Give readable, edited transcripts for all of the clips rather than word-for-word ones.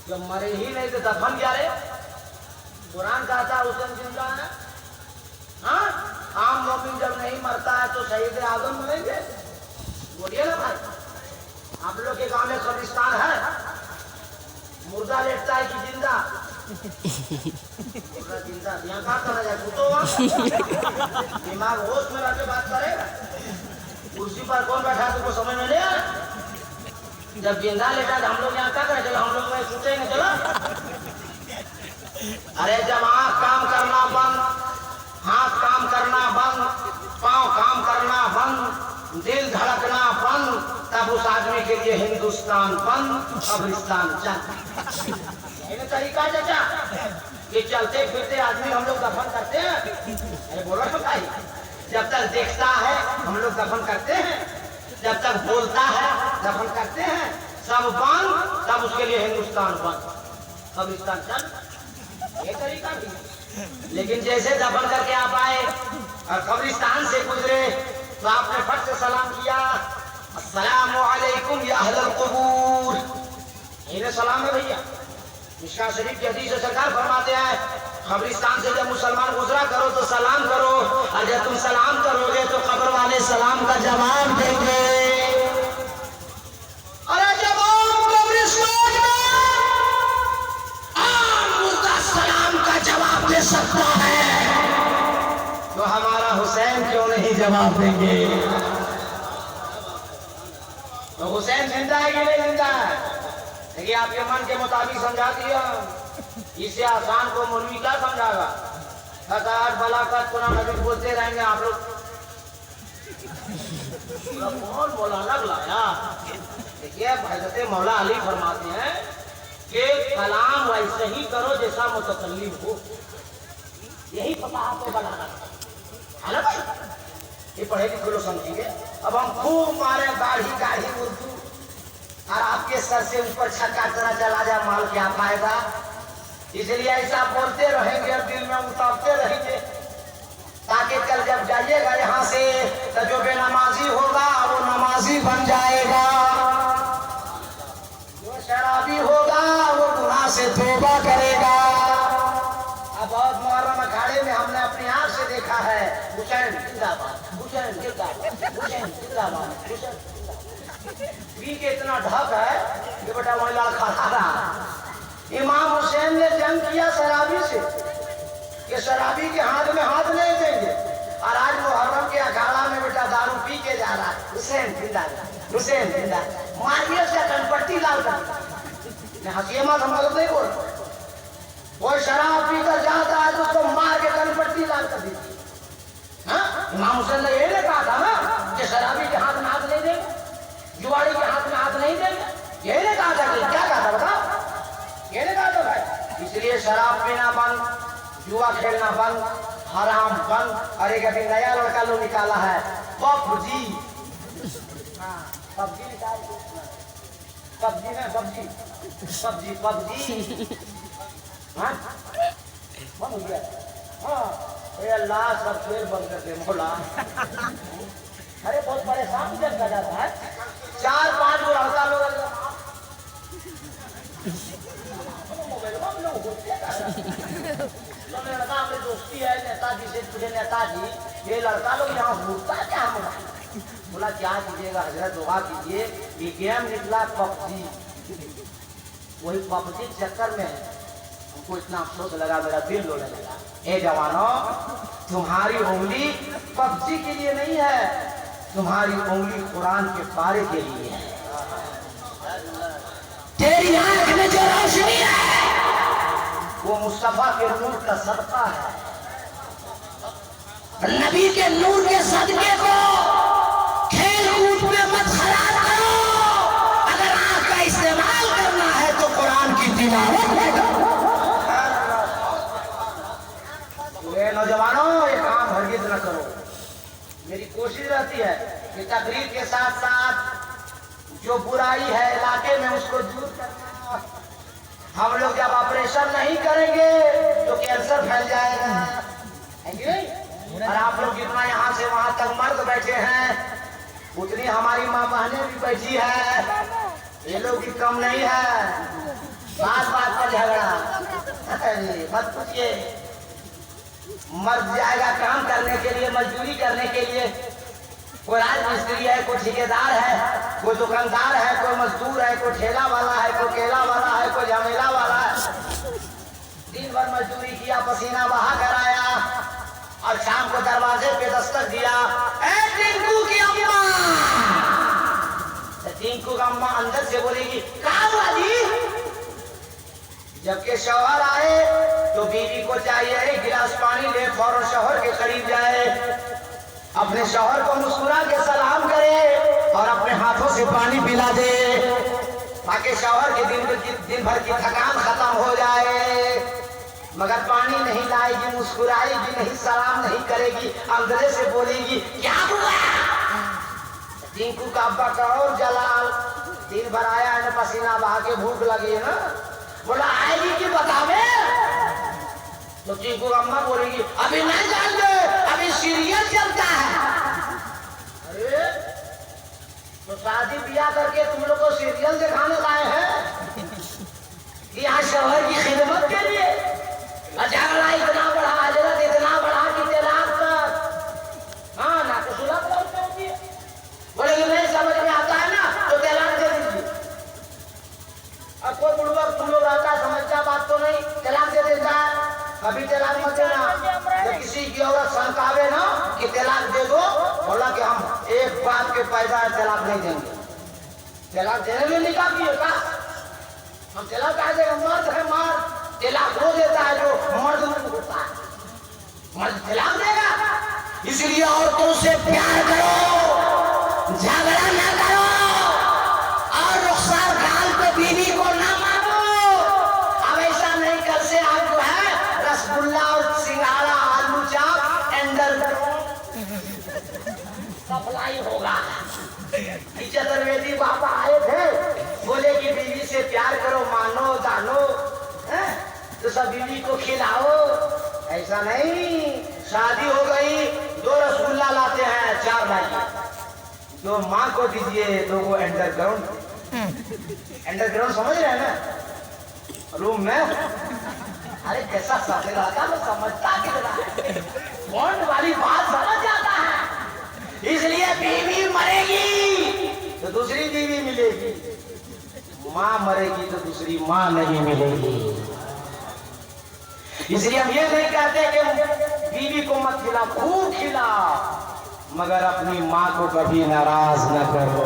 जब मरे ही नहीं तो दफन क्या रे? कुरान कहता हुसैन जिंदा है। हाँ, आम मोमिन जब नहीं मरता है तो शहीद आजम मरेंगे? बोलिए ना भाई, आप लोग के गांव में कब्रिस्तान है? मुर्दा लेटता है कि जिंदा? जिंदा यहाँ कहाँ करा जाए? दिमाग होश में रह के बात करेगा। कुर्सी पर कौन बैठा तुमको समझ में नहीं आया? जब जिंदा लेटा तो हम लोग यहाँ क्या करें? चलो हम लोग में सोचेंगे चलो। अरे जब आँख काम करना बंद, हाथ काम करना बंद, पाँव काम करना बंद, दिल धड़कना बंद, तब उस आदमी के लिए हिंदुस्तान बंद, कब्रिस्तान चल। यही तरीका चाचा कि चलते फिरते आदमी हम लोग दफन करते हैं। अरे बोलो तो भाई, जब तक देखता है हम लोग दफन करते हैं, जब तक बोलता है दफन करते हैं, सब बंद, तब उसके लिए हिंदुस्तान बंद, कब्रिस्तान चल। ये तरीका भी। लेकिन जैसे दफन करके आप आए और कब्रिस्तान से गुजरे तो आपने फट से सलाम किया, अस्सलामु अलैकुम या अहलल क़ुबूर। इन्हें सलाम है भैया। मिशकात शरीफ की हदीस सरकार फरमाते हैं, कब्रिस्तान से जब मुसलमान गुजरा करो तो सलाम करो, और जब तुम सलाम करोगे तो कब्र वाले सलाम का जवाब देंगे। अरे जब कब्रिस्तान में आम मुर्दा सलाम का जवाब दे सकता है तो हमारा हुसैन क्यों नहीं जवाब देंगे? तो हुसैन जिंदा है कि नहीं जिंदा है? देखिए आपके मन के मुताबिक समझा दिया। इससे आसान को मौलवी क्या समझागा? खतार बलाकत कुरान हदीस बोलते रहेंगे आप लोग। कौन मौलाना बुलाया? देखिए हज़रत मौला अली फरमाते हैं कि कलाम वैसे ही करो जैसा मुतकल्लिम हो। यही पता आपको बनाना है ना भाई? ये पढ़े लिखे लोग समझेंगे। अब हम खूब मारे गाढ़ी गाढ़ी उर्दू और आपके सर से ऊपर छक्का तरह चला जाए, माल क्या पाएगा? इसलिए ऐसा बोलते रहेंगे और दिल में उतारते रहेंगे, ताकि कल जब जाइएगा यहाँ से तो जो बेनमाजी होगा वो नमाजी बन जाएगा, जो शराबी होगा वो गुनाह से तौबा करेगा। अब बहुत मुहर्रम अखाड़े में हमने अपनी आँख से देखा है, हुसैन जिंदाबाद, हुसैन जिंदाबाद, हुसैन जिंदाबाद, हुसैन पी के इतना ढक है कि बेटा महिला खड़ा रहा। इमाम हुसैन ने जंग किया शराबी से कि शराबी के हाथ में हाथ नहीं देंगे, और आज मुहर्रम के अखाड़ा में बेटा दारू पी के जा रहा है। हुसैन जिंदाबाद, हुसैन जिंदाबाद, मारिए उसका कनपट्टी लाल कर। हंसिए मत, हम लोग नहीं बोल। वो शराब पीकर जाता है तो उसको मार के कनपट्टी लाल कर दीजिए। हाँ, इमाम हुसैन ने यही कहा था ना कि शराबी के हाथ में हाथ नहीं देंगे, जुआड़ी के हाथ में हाथ नहीं देंगे। यही ने कहा था कि क्या कहा था बताओ? यही ने कहा था भाई। इसलिए शराब पीना बंद, जुआ खेलना बंद, हराम बंद। और एक अभी नया लड़का लोग निकाला है पबजी। पबजी निकाल, पबजी में पबजी पबजी पबजी हाँ बंद हो गया। हाँ अल्लाह सब फिर बंद कर दे मौला। अरे बहुत परेशान जब कर जाता है, 4-5 वो लड़का लोग लड़का हमारी दोस्ती है नेताजी से, तुझे नेताजी ये लड़का लोग यहाँ घूमता क्या? हम बोला क्या कीजिएगा हजरत, दुआ कीजिए। ये गेम निकला पबजी, वही पबजी चक्कर में हमको इतना अफसोस लगा, मेरा दिल रोने लगा। ए जवानों, तुम्हारी उंगली पबजी के लिए नहीं है, तुम्हारी उंगली कुरान के पारे के लिए है। तेरी आंख में जो रोशनी है वो मुस्तफा के नूर का सदका है। नबी के नूर के सदके को खेल कूद में मत खराब करो। अगर आंख का इस्तेमाल करना है तो कुरान की तिलावत में करो। नौजवानों, ये काम हरगिज न करो। मेरी कोशिश रहती है कि तकरीर के साथ साथ जो बुराई है इलाके में उसको दूर करना। हम लोग जब ऑपरेशन नहीं करेंगे तो कैंसर फैल जाएगा, और आप लोग जितना यहाँ से वहां तक मर्द बैठे हैं उतनी हमारी माँ बहनें भी बैठी है, ये लोग भी कम नहीं है। बात बात पर झगड़ा। अरे मत पूछिए, मर जाएगा काम करने के लिए, मजदूरी करने के लिए। कोई राजमिस्त्री है, कोई ठेकेदार है, कोई दुकानदार है, कोई मजदूर है, कोई ठेला वाला है, कोई केला वाला है, कोई झमेला वाला है। दिन भर मजदूरी किया, पसीना बहा कर आया और शाम को दरवाजे पे दस्तक दिया, ए टिंकू की अम्मा। टिंकू का अम्मा अंदर से बोलेगी, कहाँ हुआ जी? जबकि शौहर आए तो बीवी को चाहिए एक गिलास पानी ले, फौरन शौहर के करीब जाए, अपने शौहर को मुस्कुरा के सलाम करे और अपने हाथों से पानी पिला दे, ताकि शौहर के दिन भर की थकान खत्म हो जाए। मगर पानी नहीं लाएगी, मुस्कुराएगी नहीं, सलाम नहीं करेगी, अंदर से बोलेगी, क्या हुआ? टिंकू का अब्बा का और जलाल, दिन भर आया है ना, पसीना बहा के, भूख लगी है ना, बोला आएगी कि बतावे? तो टिंकू अम्मा बोलेगी, अभी नहीं जान दे, अभी सीरियल चलता है। अरे तो शादी ब्याह करके तुम लोग को सीरियल दिखाने लाए हैं, यहाँ शौहर की खिदमत के लिए? झगड़ा इतना बढ़ा, हजरत इतना बढ़ा कि तलाक तक, हाँ ना तो सुलह होती है। बोले नहीं समझ में आता है ना तो तलाक दे दीजिए। अब कोई बुढ़वा तुम लोग आता है, समझता बात तो नहीं, तलाक दे देता है। अभी तलाक मत देना। तो किसी की औरत संकावे ना कि तलाक दे दो, बोला कि हम एक बात के पैदा है, तलाक नहीं देंगे। तलाक देने में निकाह की होता, हम तलाक कह देगा, मर्द है मर्द, तलाक वो देता है जो मर्द नहीं होता है, मर्द तलाक देगा। इसलिए औरतों से प्यार करो, झगड़ा ना करो और रुखसार गाल पे बीवी को ना मारो। अब ऐसा नहीं, कल से आप जो है रसगुल्ला और सिंघाड़ा, आलू चाप एंडर सप्लाई होगा। चतुर्वेदी बाबा आए थे, बोले कि बीवी से प्यार करो, मानो जानो, तो सब बीवी को खिलाओ। ऐसा नहीं, शादी हो गई, 2 रसगुल्ला लाते हैं, 4 लाइए, 2 माँ को दीजिए, 2 को अंडरग्राउंड। अंडरग्राउंड समझ रहे हैं ना, रूम में। अरे कैसा समझ रहा था, मैं समझता कितना, बॉन्ड वाली बात समझ जाता है। इसलिए बीवी मरेगी तो दूसरी बीवी मिलेगी, माँ मरेगी तो दूसरी माँ नहीं मिलेगी। इसलिए हम ये नहीं कहते कि बीवी को मत खिलाओ, खूब खिलाओ, मगर अपनी माँ को कभी नाराज न करो।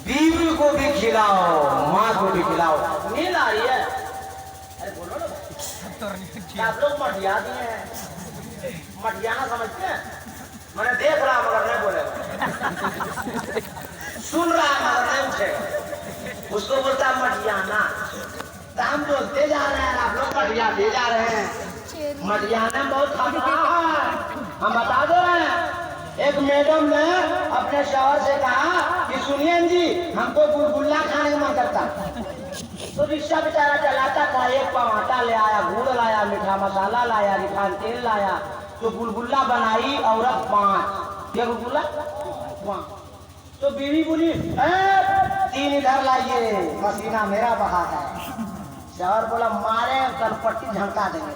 बीवी को भी खिलाओ, माँ को भी खिलाओ। नींद आ रही है? अरे बोलो ना, आप लोग मटिया दिए हैं, मटियाना समझते हैं? मैंने देख रहा मगर नहीं बोले, सुन रहा मगर नहीं उठे, उसको बोलता मटियाना। तो हम बोलते जा रहे हैं, आप लोग मटिया दे जा रहे हैं। मटियाना बहुत खतरा है, हम बता दो। एक मैडम ने अपने शौहर से कहा कि सुनिए जी, हमको गुलगुल्ला खाने का मन करता। तो रिक्शा बेचारा चलाता था, 1 पाव आटा ले आया, गुड़ लाया, मीठा मसाला लाया, रिफाइंड तेल लाया, तो गुलगुल्ला बनाई औरत 5। ये गुलगुल्ला 5। तो बीवी बोली 3 इधर लाइए, पसीना मेरा बहा है। शौहर बोला मारे कल पट्टी झमका देंगे।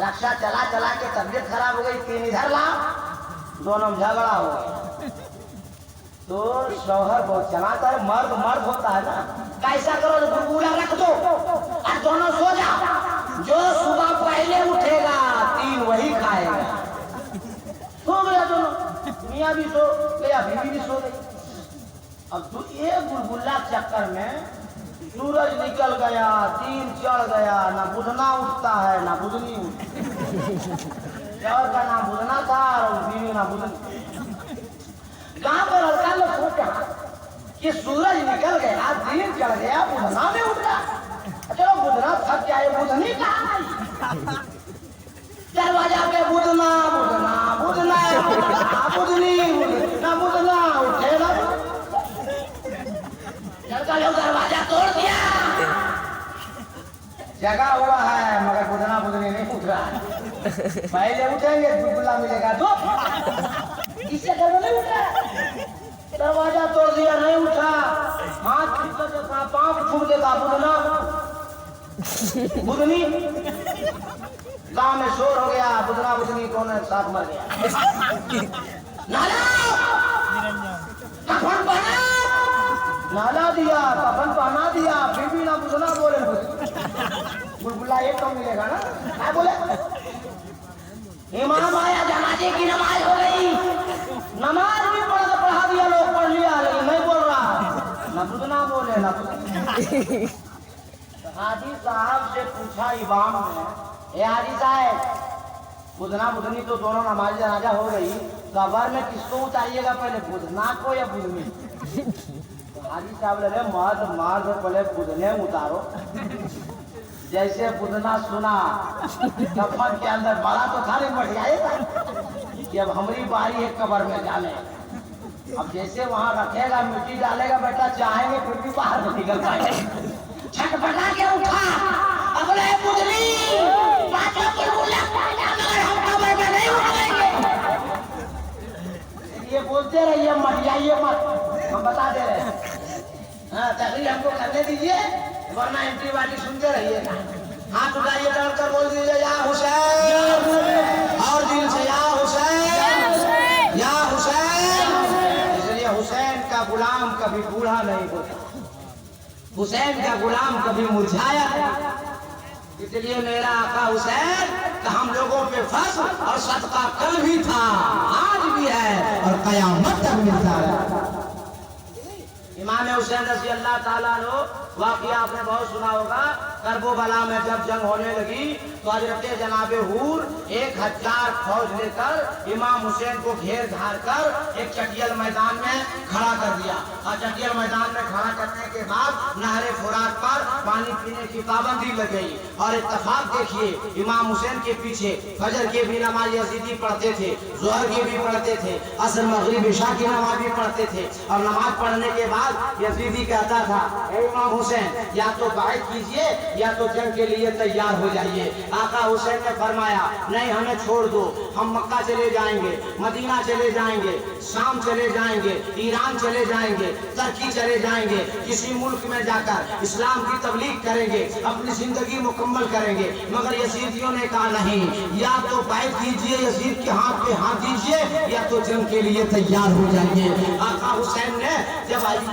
रक्षा चला चला के तबीयत खराब हो गई, 3 इधर ला, दोनों में झगड़ा हो गया। तो शौहर बहुत चलाता है, मर्द मर्द होता है ना, कैसा करो गुलगुला रख दो और दोनों सो जाओ, जो सुबह पहले उठेगा 3 वही खाएगा। सो गया दोनों, मियाँ भी सो गया, बीवी भी सो गई। अब एक गुलगुल्ला चक्कर में सूरज निकल गया, दिन चढ़ गया, ना बुधना उठता है ना बुधनी उठती। शौहर का नाम बुधना था और बीवी ना बुधनी। कहाँ पर लड़का लोग सोचा कि सूरज निकल गया, दिन चढ़ गया, बुधना में उठा, चलो बुधना थक जाए, बुधनी कहाँ आई? दरवाजा पे बुधना बुधना बुधना बुधनी ना बुधना उठे ना, लड़का लोग दरवाजा तोड़ दिया। जगा हुआ है मगर बुधना बुधनी नहीं उठ रहा है। पहले उठेंगे गुलगुला मिलेगा तो इससे घर नहीं उठा, दरवाजा तोड़ दिया, नहीं उठा, हाथ पाँव छूट के का बुदना बुदनी गांव में शोर हो गया, बुदना बुदनी दोनों एक साथ मर गया। नाला कफन पहना, नाला दिया कफन पहना दिया, फिर भी ना बुदना बोले। बुलबुला एक कम मिलेगा ना, क्या बोले? इमाम आया, जनाजे की नमाज हो गई, नमाज भी पढ़ा दिया, लोग पढ़ लिया, लेकिन नहीं बोल रहा, ना बुदना बोले ना। हाजी साहब से पूछा इमाम ने, ए हाजी साहब, बुदना बुदनी तो दोनों नमाज जनाजा हो गई, कब्र में किसको उतारिएगा पहले, बुदना को या बुदनी? तो हाजी साहब लगे मर्द मार दो, पहले बुदने उतारो। जैसे बुदना सुना कफन के अंदर बड़ा तो था नहीं, बढ़िया कि अब हमारी बारी है कब्र में जाने। अब जैसे वहां रखेगा, मिट्टी डालेगा, बेटा चाहेंगे फिर भी बाहर नहीं निकल पाएंगे। छटपटा के उठा, अगले बुदनी पांचों की बुला पाना, मगर हम कब्र में नहीं उठाएंगे। ये बोलते रहिए, मत जाइए मत, हम बता दे रहे हैं। हाँ, तकरीर हमको करने दीजिए, वरना एंटीबायोटिक सुनते रहिएगा। हाथ उठाइए, डरकर बोल दीजिए या हुसैन, और दिल से या हुसैन, या हुसैन। इसलिए हुसैन का गुलाम कभी बूढ़ा नहीं होता, हुसैन का गुलाम कभी मुरझाया नहीं। इसलिए मेरा आका हुसैन का हम लोगों पे फर्ज और सदका कल भी था, आज भी है और कयामत तक मिलता है। इमाम हुसैन रज़ी अल्लाह ताला अन्हु वाक़िया आपने बहुत सुना होगा। करबला में जब जंग होने लगी तो हजरत जनाबे हूर 1000 फौज लेकर इमाम हुसैन को घेर घार कर एक चटियल मैदान में खड़ा कर दिया। और चटियल मैदान में खड़ा करने के बाद नहरे फुरात पर पानी पीने की पाबंदी लग गई। और इत्तेफाक देखिए, इमाम हुसैन के पीछे फजर के भी नमाज यजीदी पढ़ते थे, जोहर की भी पढ़ते थे, असर मगरिब इशा की नमाज भी पढ़ते थे। और नमाज पढ़ने के बाद यजीदी कहता था, इमाम हुसैन या तो बाइक कीजिए या तो जंग के लिए तैयार हो जाइए। आका हुसैन ने फरमाया, नहीं हमें छोड़ दो, हम मक्का चले जाएंगे, मदीना चले जाएंगे, शाम चले जाएंगे, ईरान चले जाएंगे, तुर्की चले जाएंगे, किसी मुल्क में जाकर इस्लाम की तबलीग करेंगे, अपनी जिंदगी मुकम्मल करेंगे। मगर यजीदियों ने कहा नहीं, या तो बाइक कीजिए, यजीद के हाथ पे हाथ दीजिए, या तो जंग के लिए तैयार हो जाइए। आका हुसैन ने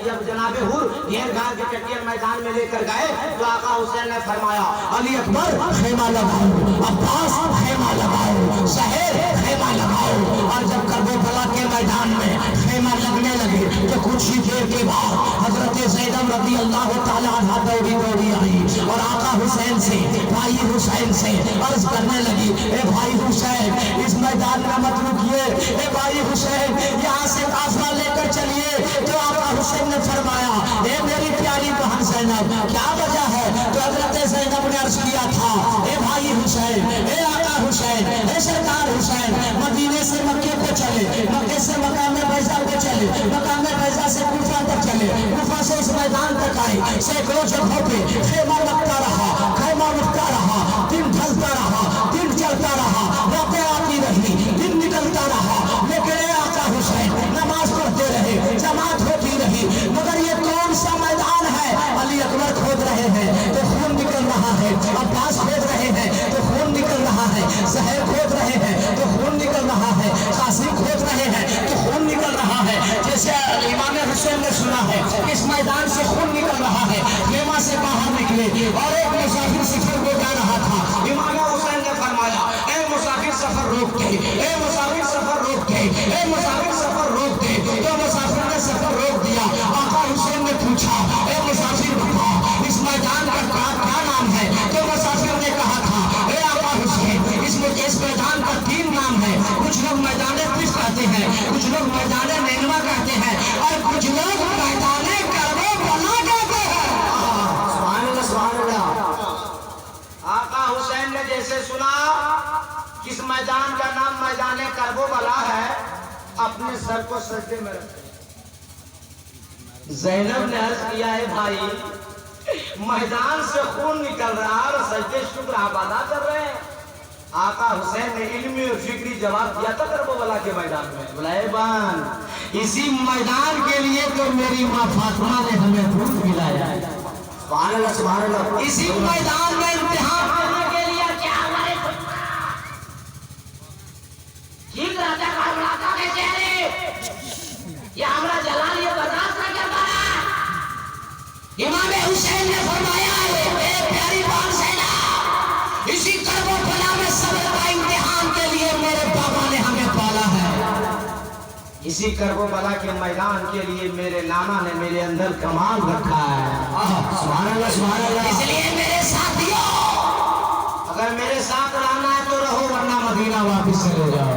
जब जनाबे हुर घेर घार के चटियल मैदान में लेकर गए तो आका हुसैन ने फरमाया, अली अकबर खेमा लगाओ, अब्बास खेमा लगाओ, शहर खेमा लगाओ। और जब करबला के मैदान में खेमा लगने लगे तो कुछ ही देर के बाद हजरत ज़ैनब रज़ी अल्लाह ताला अन्हा दौड़ी आई और आका हुसैन से, भाई हुसैन से अर्ज करने लगी, ए भाई हुसैन इस मैदान में मत रुकिए, ए भाई हुसैन यहाँ से काफिला लेकर चलिए। तो आका हुसैन ने फरमाया, ए मेरी प्यारी बहन ज़ैनब क्या वजह है? तो हजरत ज़ैनब ने अर्ज किया था, ए भाई हुसैन, ए आका हुसैन, ए सरकार हुसैन, मदीने से मक्के को चले, मक्के से मकाम बैज़ा को चले, मकाम बैज़ा से कूफा तक चले, कूफा से इस मैदान तक आए। सैकड़ों जगहों पे खेमा लगता रहा, खेमा उठता रहा, दिन ढलता रहा, दिन चलता रहा, रातें आती रही, दिन निकलता रहा, लेकिन आका हुसैन नमाज पढ़ते रहे, जमात होती रही। मगर ये कौन सा मैदान है? अली अकबर खोद रहे हैं तो खून निकल रहा है, अब्बास खोद रहे हैं तो खून निकल रहा है, ज़हर खोद रहे हैं तो खून निकल रहा है, कासिम खोद रहे हैं तो खून निकल रहा है। जैसे इमाम हुसैन ने सुना है इस मैदान से खून निकल रहा है, खेमा से बाहर निकले और एक मुसाफिर सफर को जा रहा था। इमाम हुसैन ने फरमाया, ए मुसाफिर सफर रोक दे, ए मुसाफिर सफर रोक दे, ए मुसाफिर सफर रोक दे। तो मुसाफिर ने सफर रोक दिया। आका हुसैन ने पूछा, ए मुसाफिर बता इस मैदान का क्या नाम है? तो मुसाफिर ने कहा था, ए आका हुसैन इस मैदान का 3 नाम है। कुछ लोग मैदान किस कहते हैं, कुछ लोग मैदान नैनवा कहते हैं और कुछ लोग मैदान करबला कहते हैं। सुभान अल्लाह, सुभान अल्लाह। आका हुसैन ने जैसे सुना किस मैदान का नाम मैदान करबला है, अपने सर को सजदे में रख। ज़ैनब ने अर्ज किया, है भाई मैदान से खून निकल रहा और सजदे शुक्र आबादा कर रहे हैं। आका हुसैन ने इल्मी और फिक्री जवाब दिया था करबला के मैदान में, बुलाए बान इसी मैदान के लिए तो मेरी माँ फातिमा ने हमें दूध पिलाया है। सुभान अल्लाह। इसी मैदान में इम्तिहान करने के लिए क्या हमारे ठीक राजा का के चेहरे या हमारा जलाल ये बर्दाश्त न कर पा रहा। इमाम हुसैन ने फरमाया है प्यारी बात सेना, इसी कर्बो बला में सब्र का इम्तिहान के लिए मेरे बाबा ने हमें पाला है। इसी कर्बो बला के मैदान के लिए मेरे नाना ने मेरे अंदर कमाल रखा है। सुभान अल्लाह सुभान अल्लाह। इसलिए मेरे साथियों, अगर मेरे साथ रहना है तो रहो, वरना मदीना वापस चले जाओ।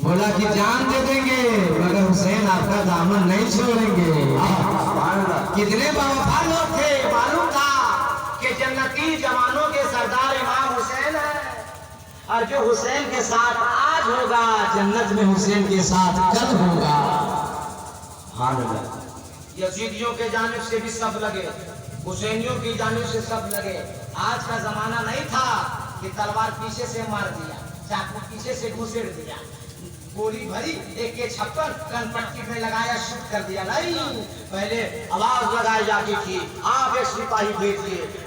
बोला कि जान दे देंगे मगर हुसैन आपका दामन नहीं छोड़ेंगे। कितने बेवफा लोग थे, मालूम था कि जन्नती जवानों के सरदार इमाम हुसैन है, और जो हुसैन के साथ आज होगा जन्नत में हुसैन के साथ कल होगा। यजीदियों के जानिब से भी सब लगे, हुसैनियों की जानिब से सब लगे। आज का जमाना नहीं था कि तलवार पीछे से मार दिया, चाकू पीछे से घुसेड़ दिया, गोली भरी AK-56 कनपट्टी में लगाया, शूट कर दिया। नहीं, पहले आवाज लगाई जाती थी, आप एक सिपाही भेजिए,